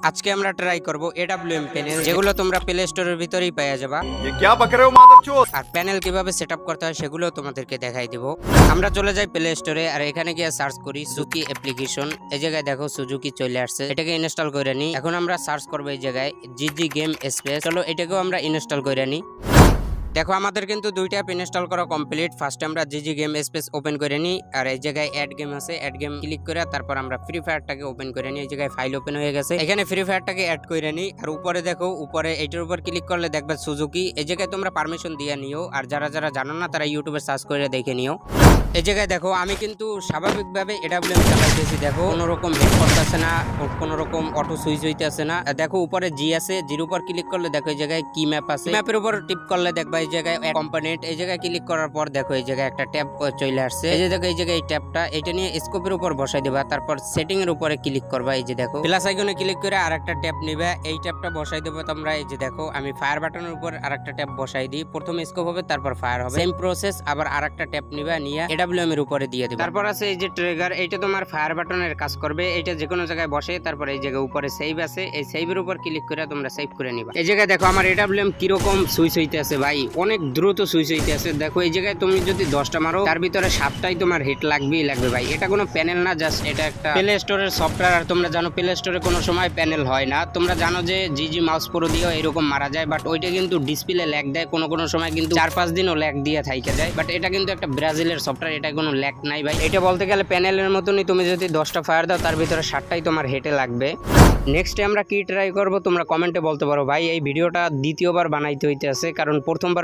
আজকে আমরা ট্রাই করব AWM প্যানেল, যেগুলো তোমরা প্লে স্টোরের ভিতরেই পেয়ে যাবা। ये क्या बक रहे हो मादरचोद। আর প্যানেল কিভাবে সেটআপ করতে হয় সেগুলো তোমাদেরকে দেখাই দিব। আমরা চলে যাই প্লে স্টোরে, আর এখানে গিয়ে সার্চ করি সুজুকি অ্যাপ্লিকেশন। এই জায়গায় দেখো সুজুকি চলে আসছে, এটাকে ইনস্টল করে নি। এখন আমরা সার্চ করব এই জায়গায় জিজি গেম স্পেস। চলো এটাকেও আমরা ইনস্টল করে নি। দেখো আমাদের কিন্তু দুইটা অ্যাপ ইনস্টল করা কমপ্লিট। ফার্স্ট আমরা জিজি গেম স্পেস ওপেন করে নিই, আর এই জায়গায় অ্যাড গেম আছে, অ্যাড গেম ক্লিক করে তারপর আমরা ফ্রি ফায়ারটাকে ওপেন করে নিই। এই জায়গায় ফাইল ওপেন হয়ে গেছে, এখানে ফ্রি ফায়ারটাকে অ্যাড করে নিই। আর উপরে দেখো, উপরে এইটার উপর ক্লিক করলে দেখবে সুজুকি। এই জায়গায় তোমরা পারমিশন দিয়ে নিও, আর যারা যারা জানো না তারা ইউটিউবে সার্চ করে দেখে নিও। এই জায়গায় দেখো আমি কিন্তু স্বাভাবিকভাবে AWM চালাইতেছি। দেখো কোনো রকম হেড করতেছে না, কোনো রকম অটো সুইচ হইতেছে না। দেখো উপরে জি আছে, জির উপর ক্লিক করলে দেখো এই জায়গায় কি ম্যাপ আছে, ম্যাপের উপর টিপ করলে দেখবা এই জায়গায় কম্পোনেন্ট। এই জায়গায় ক্লিক করার পর দেখো এই জায়গায় একটা ট্যাব চলে আসছে। এই যে দেখো এই জায়গায় এই ট্যাবটা, এটা নিয়ে স্কোপের উপর বসাই দিবা, তারপর সেটিং এর উপরে ক্লিক করবা। এই যে দেখো প্লাস আইকনে ক্লিক করে আরেকটা ট্যাব নিবা, এই ট্যাবটা বসাই দেবো তোমরা। এই যে দেখো আমি ফায়ার বাটনের উপর আরেকটা ট্যাব বসাই দিই, প্রথমে স্কোপ হবে তারপর ফায়ার হবে, সেম প্রসেস। আবার আরেকটা ট্যাব নিবা, নিয়ে AWM এর উপরে দিয়ে দিবা। তারপর আছে এই যে ট্রিগার, এইটা তোমার ফায়ার বাটনের কাজ করবে। এইটা যে কোনো জায়গায় বসে, তারপর এই জায়গায় উপরে সেভ আছে, এই সেভের উপর ক্লিক করে তোমরা সেভ করে নিবা। এই জায়গায় দেখো আমার AWM কিরকম সুইচ হইতে আছে ভাই, অনেক দ্রুত সুইচ হইতে আছে। দেখো এই জায়গায় তুমি যদি 10টা মারো, তার ভিতরে 7টাই তোমার হিট লাগবেই লাগবে ভাই। এটা কোনো প্যানেল না, জাস্ট এটা একটা প্লে স্টোরের সফটওয়্যার। আর তোমরা জানো প্লে স্টোরে কোনো সময় প্যানেল হয় না। তোমরা জানো যে জিজি মাউস প্রো দিয়েও এরকম মারা যায়, বাট ওইটা কিন্তু ডিসপ্লে ল্যাগ দেয়, কোনো সময় কিন্তু 4-5 দিনও ল্যাগ দিয়ে থাইকে যায়। বাট এটা কিন্তু একটা ব্রাজিলের সফটওয়্যার, এটা কোনো ল্যাগ নাই ভাই। এটা বলতে গেলে প্যানেলের মতনই, তুমি যদি 10টা ফায়ার দাও তার ভিতরে 7টাই তোমার হেটে লাগবে। নেক্সটে আমরা কি ট্রাই করব তোমরা কমেন্টে বলতে পারো ভাই। এই ভিডিওটা দ্বিতীয়বার বানাইতে হইতে আছে, কারণ প্রথমবার